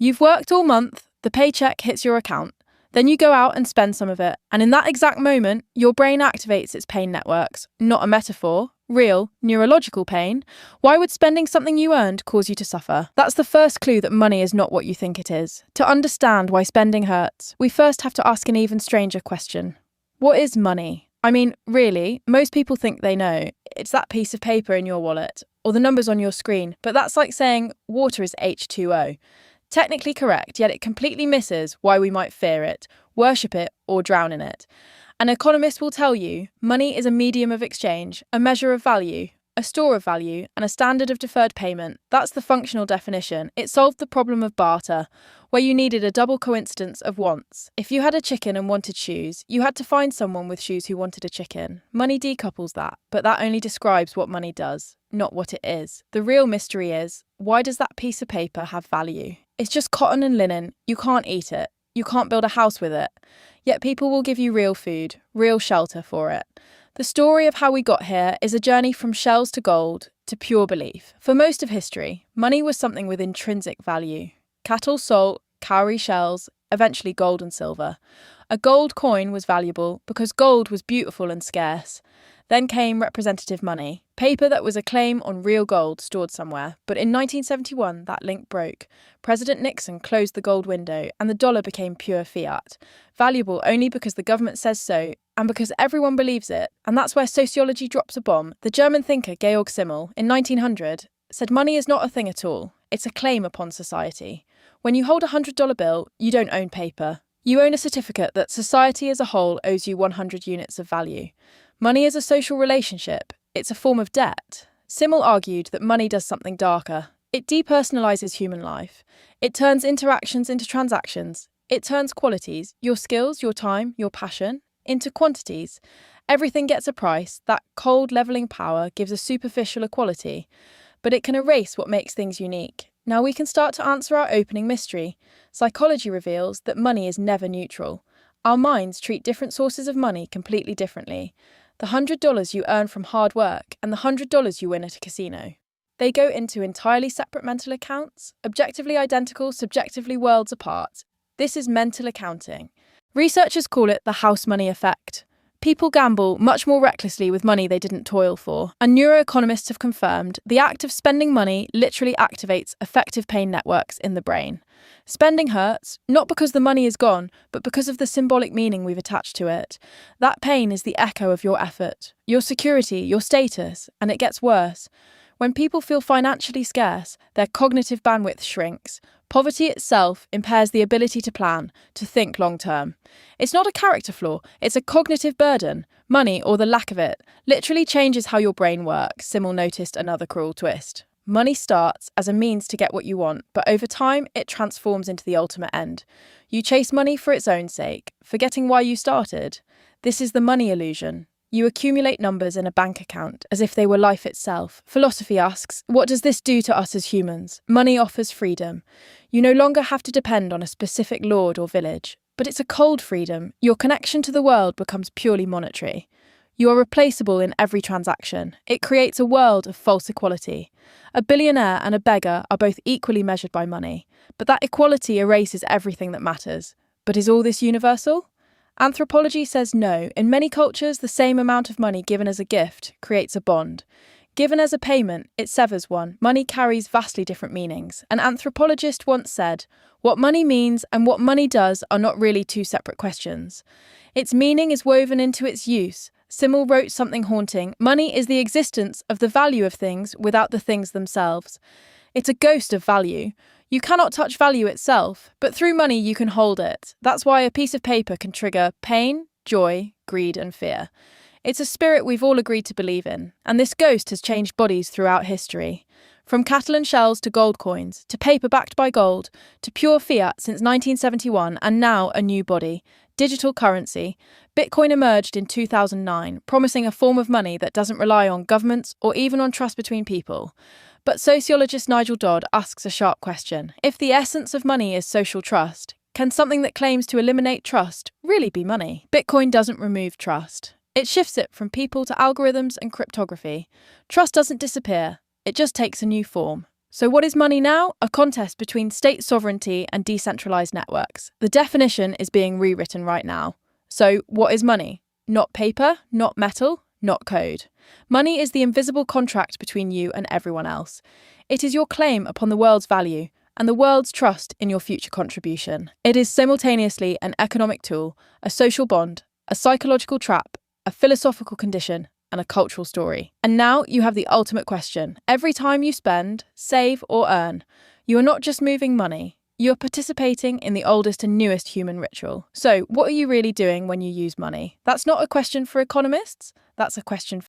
You've worked all month, the paycheck hits your account. Then you go out and spend some of it, and in that exact moment, your brain activates its pain networks. Not a metaphor, real, neurological pain. Why would spending something you earned cause you to suffer? That's the first clue that money is not what you think it is. To understand why spending hurts, we first have to ask an even stranger question. What is money? I mean, really, most people think they know. It's that piece of paper in your wallet, or the numbers on your screen, but that's like saying water is H2O. Technically correct, yet it completely misses why we might fear it, worship it, or drown in it. An economist will tell you money is a medium of exchange, a measure of value, a store of value, and a standard of deferred payment. That's the functional definition. It solved the problem of barter, where you needed a double coincidence of wants. If you had a chicken and wanted shoes, you had to find someone with shoes who wanted a chicken. Money decouples that, but that only describes what money does, not what it is. The real mystery is, why does that piece of paper have value? It's just cotton and linen. You can't eat it. You can't build a house with it. Yet people will give you real food, real shelter for it. The story of how we got here is a journey from shells to gold to pure belief. For most of history, money was something with intrinsic value. Cattle, salt, cowrie shells, eventually gold and silver. A gold coin was valuable because gold was beautiful and scarce. Then came representative money, paper that was a claim on real gold stored somewhere. But in 1971, that link broke. President Nixon closed the gold window and the dollar became pure fiat, valuable only because the government says so and because everyone believes it. And that's where sociology drops a bomb. The German thinker Georg Simmel, in 1900, said money is not a thing at all. It's a claim upon society. When you hold a $100 bill, you don't own paper. You own a certificate that society as a whole owes you 100 units of value. Money is a social relationship. It's a form of debt. Simmel argued that money does something darker. It depersonalizes human life. It turns interactions into transactions. It turns qualities, your skills, your time, your passion, into quantities. Everything gets a price. That cold levelling power gives a superficial equality, but it can erase what makes things unique. Now we can start to answer our opening mystery. Psychology reveals that money is never neutral. Our minds treat different sources of money completely differently. The $100 you earn from hard work and the $100 you win at a casino. They go into entirely separate mental accounts, objectively identical, subjectively worlds apart. This is mental accounting. Researchers call it the house money effect. People gamble much more recklessly with money they didn't toil for, and neuroeconomists have confirmed the act of spending money literally activates effective pain networks in the brain. Spending hurts, not because the money is gone, but because of the symbolic meaning we've attached to it. That pain is the echo of your effort, your security, your status, and it gets worse. When people feel financially scarce, their cognitive bandwidth shrinks. Poverty itself impairs the ability to plan, to think long term. It's not a character flaw, it's a cognitive burden. Money, or the lack of it, literally changes how your brain works. Simmel noticed another cruel twist. Money starts as a means to get what you want, but over time it transforms into the ultimate end. You chase money for its own sake, forgetting why you started. This is the money illusion. You accumulate numbers in a bank account as if they were life itself. Philosophy asks, what does this do to us as humans? Money offers freedom. You no longer have to depend on a specific lord or village, but it's a cold freedom. Your connection to the world becomes purely monetary. You are replaceable in every transaction. It creates a world of false equality. A billionaire and a beggar are both equally measured by money, but that equality erases everything that matters. But is all this universal? Anthropology says no. In many cultures, the same amount of money given as a gift creates a bond. Given as a payment, it severs one. Money carries vastly different meanings. An anthropologist once said, what money means and what money does are not really two separate questions. Its meaning is woven into its use. Simmel wrote something haunting. Money is the existence of the value of things without the things themselves. It's a ghost of value. You cannot touch value itself, but through money you can hold it. That's why a piece of paper can trigger pain, joy, greed, and fear. It's a spirit we've all agreed to believe in, and this ghost has changed bodies throughout history. From cattle and shells to gold coins, to paper backed by gold, to pure fiat since 1971, and now a new body, digital currency. Bitcoin emerged in 2009, promising a form of money that doesn't rely on governments or even on trust between people. But sociologist Nigel Dodd asks a sharp question. If the essence of money is social trust, can something that claims to eliminate trust really be money? Bitcoin doesn't remove trust. It shifts it from people to algorithms and cryptography. Trust doesn't disappear. It just takes a new form. So what is money now? A contest between state sovereignty and decentralised networks. The definition is being rewritten right now. So what is money? Not paper, not metal, not code. Money is the invisible contract between you and everyone else. It is your claim upon the world's value and the world's trust in your future contribution. It is simultaneously an economic tool, a social bond, a psychological trap, a philosophical condition, and a cultural story. And now you have the ultimate question. Every time you spend, save, or earn, you are not just moving money, you are participating in the oldest and newest human ritual. So, what are you really doing when you use money? That's not a question for economists, that's a question